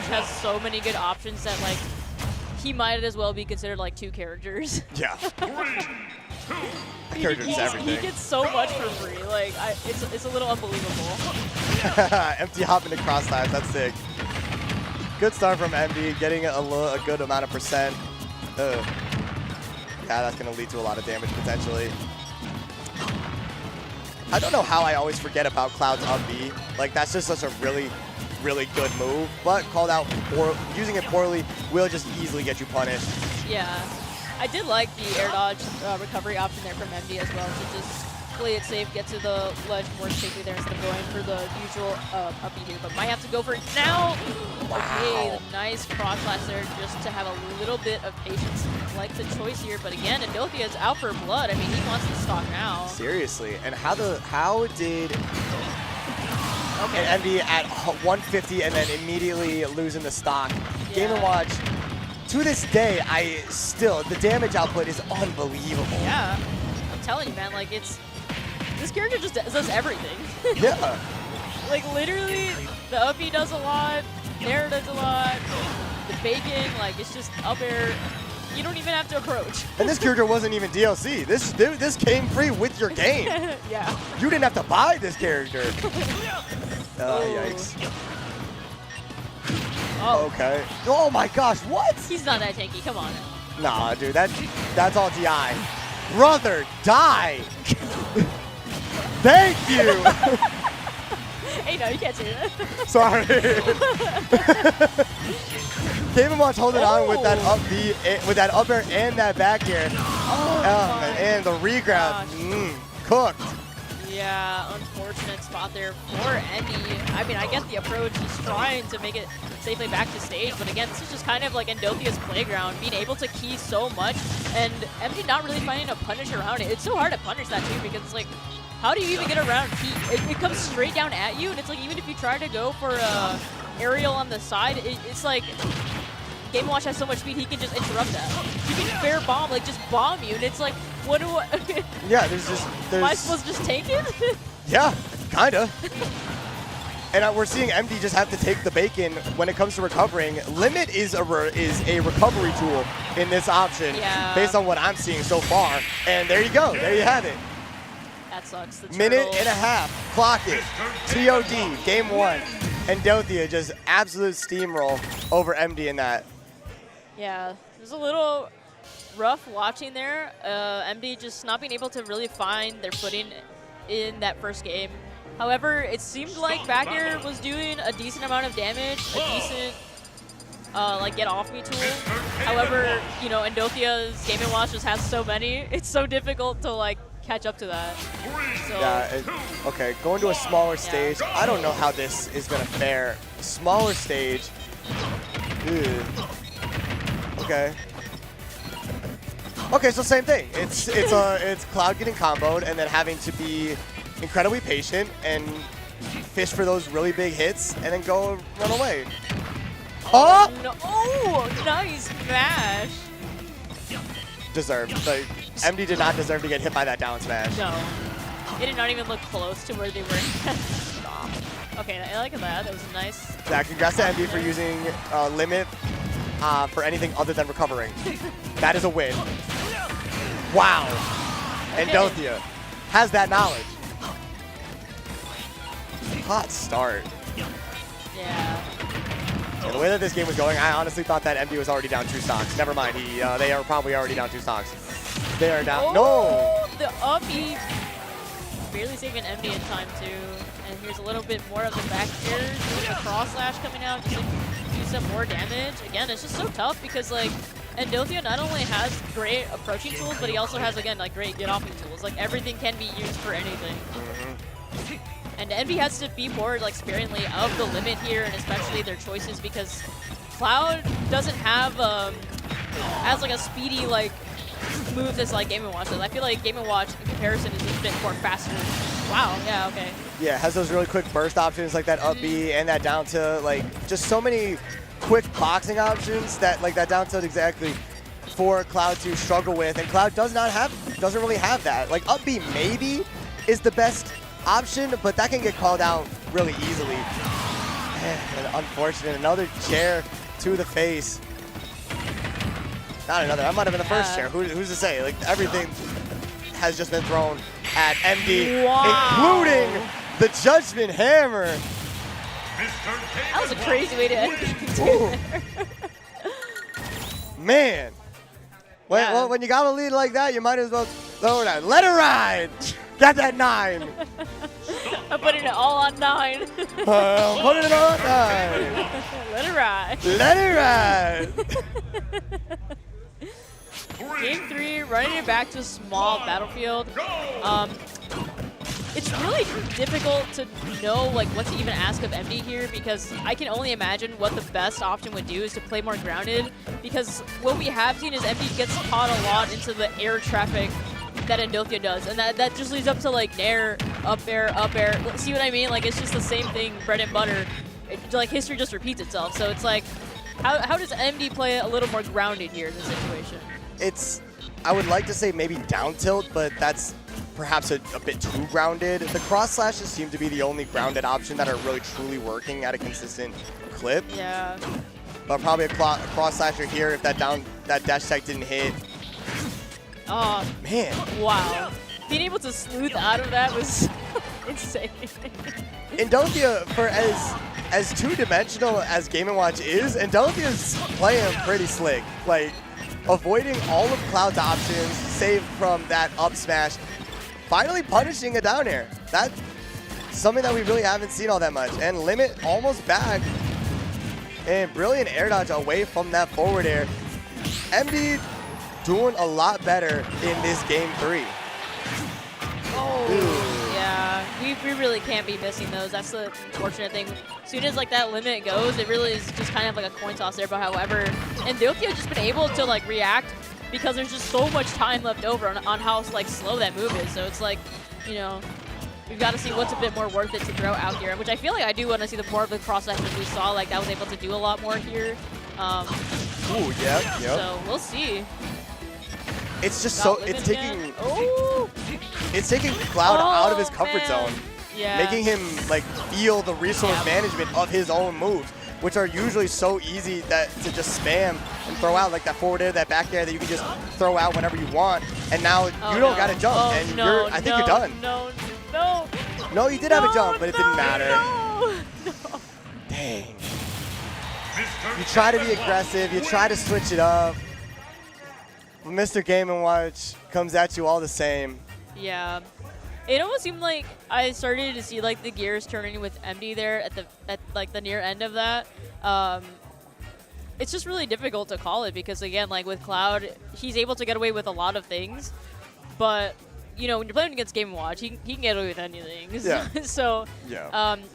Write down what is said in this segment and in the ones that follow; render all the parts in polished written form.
has so many good options that like he might as well be considered like 2 characters. Yeah. Characters everything. He gets so much for free. Like it's a little unbelievable. Empty hopping across that. That's sick. Good start from Emdy, getting a good amount of percent. Yeah, that's going to lead to a lot of damage potentially. I don't know how I always forget about Cloud's up B. Like, that's just such a really, really good move. But called out for using it poorly will just easily get you punished. Yeah. I did like the air dodge recovery option there from Emdy as well to just play it safe, get to the ledge more safely there instead of going for the usual up B here. But might have to go for it now. Wow. Okay, the nice cross slash there just to have a little bit of patience. Like the choice here, but again, Endothia is out for blood. I mean, he wants to stock now. Seriously, and how did Okay. and Emdy at 150 and then immediately losing the stock? Yeah. Game & Watch. To this day, the damage output is unbelievable. Yeah, I'm telling you, man. Like this character just does everything. Yeah. Like literally, the up B does a lot, air does a lot, the bacon, like it's just up air. You don't even have to approach. And this character wasn't even DLC. This came free with your game. Yeah. You didn't have to buy this character. Yikes. Oh. Okay. Oh my gosh, what? He's not that tanky, come on. Nah, dude, that's all DI. Brother, die! Thank you! Hey, no, you can't say that. Sorry. Game & Watch holding on with that up B, with that up air and that back air. And the regrab, cooked. Yeah, unfortunate spot there for Emdy. I mean, I get the approach. He's trying to make it safely back to stage, but again, this is just kind of like Endothia's playground, being able to key so much, and Emdy not really finding a punish around it. It's so hard to punish that too, because it's like, how do you even get around key? It comes straight down at you, and it's like, even if you try to go for a aerial on the side, it's like, Game & Watch has so much speed, he can just interrupt that. He can fair bomb, like just bomb you, and it's like, what do I... Yeah, Am I supposed to just take it? Yeah, kinda. And we're seeing Emdy just have to take the bacon when it comes to recovering. Limit is a recovery tool in this option, based on what I'm seeing so far. And there you go, there you have it. That sucks. Minute and a half, clock it. TOD, game 1. Endothia just absolute steamroll over Emdy in that. Yeah, it was a little rough watching there. Emdy just not being able to really find their footing in that first game. However, it seemed like back air was doing a decent amount of damage, a decent like get off me tool. However, you know, Endothia's Game & Watch just has so many. It's so difficult to like catch up to that. So, yeah, okay, going to a smaller stage. I don't know how this is gonna fare. Smaller stage. Ew. Okay. Okay, so same thing. It's Cloud getting comboed and then having to be incredibly patient and fish for those really big hits and then go run away. Oh! No. Oh, nice smash. Deserved. Like, Emdy did not deserve to get hit by that down smash. No. It did not even look close to where they were. Stop. Okay, I like that. That was nice. Yeah, congrats to Emdy for using Limit for anything other than recovering. That is a win. Wow. Okay. Endothia has that knowledge. Hot start. Yeah. The way that this game was going, I honestly thought that Emdy was already down 2 stocks. Never mind, they are probably already down 2 stocks. They are down. Oh, no! The up B barely saving Emdy in time too. And here's a little bit more of the back air, the cross slash coming out just to do some more damage. Again, it's just so tough because like Endothia not only has great approaching tools, but he also has again like great get offing tools. Like everything can be used for anything. And Emdy has to be more like sparingly of the limit here, and especially their choices, because Cloud doesn't have as like a speedy like move that's like Game & Watch does. I feel like Game & Watch in comparison is a bit more faster. Wow, yeah, okay. Yeah, it has those really quick burst options like that up B and that down to like just so many quick boxing options that like that down tilt exactly for Cloud to struggle with, and Cloud doesn't really have that. Like up B maybe is the best option, but that can get called out really easily. Man, unfortunate. Another chair to the face. Not another. That might have been the first chair. Who's to say? Like, everything has just been thrown at Emdy, including the Judgment Hammer. That was a crazy way to end it. Man. Well, when you got a lead like that, you might as well throw it out. Let it ride. Got that 9. I'm putting it all on 9. I'm putting it on 9. Let it ride. Let it ride. Game 3, running it back to small battlefield. It's really difficult to know like what to even ask of Emdy here, because I can only imagine what the best option would do is to play more grounded, because what we have seen is Emdy gets caught a lot into the air traffic that Endothia does, and that just leads up to like nair, up air, up air. See what I mean? Like, it's just the same thing, bread and butter. Like, history just repeats itself. So it's like, how does Emdy play a little more grounded here in this situation? I would like to say maybe down tilt, but that's perhaps a bit too grounded. The cross slashes seem to be the only grounded option that are really truly working at a consistent clip. Yeah. But probably a cross slasher here if that dash tech didn't hit. Oh, man. Wow. Being able to sleuth out of that was insane. Endothia, for as two-dimensional as Game & Watch is, Endothia's playing pretty slick. Like, avoiding all of Cloud's options, save from that up smash, finally punishing a down air. That's something that we really haven't seen all that much. And Limit almost back. And brilliant air dodge away from that forward air. Emdy doing a lot better in this Game 3. Oh, yeah. We really can't be missing those. That's the unfortunate thing. As soon as like that limit goes, it really is just kind of like a coin toss there. But however, Endothia has just been able to like react because there's just so much time left over on how like slow that move is. So it's like, you know, we've got to see what's a bit more worth it to throw out here, which I feel like I do want to see the more of the cross action we saw. Like, that was able to do a lot more here. Ooh, yeah. So we'll see. It's just so it's taking Cloud out of his comfort zone. Yeah. Making him like feel the resource management of his own moves, which are usually so easy to just spam and throw out, like that forward air, that back air that you can just throw out whenever you want. And now you don't got to jump, and I think you're done. No, you did have a jump, but it didn't matter. Dang. You try to be aggressive, you try to switch it up. But Mr. Game & Watch comes at you all the same. Yeah. It almost seemed like I started to see like the gears turning with Emdy there at like the near end of that. It's just really difficult to call it because, again, like with Cloud, he's able to get away with a lot of things, but you know, when you're playing against Game & Watch, he can get away with anything. Yeah. So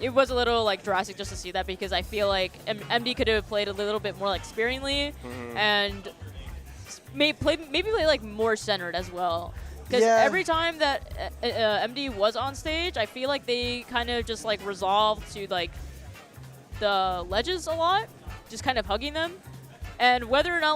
it was a little like drastic just to see that, because I feel like Emdy could have played a little bit more like sparingly and maybe play like more centered as well. Because every time that Emdy was on stage, I feel like they kind of just like resolved to like the ledges a lot, just kind of hugging them. And whether or not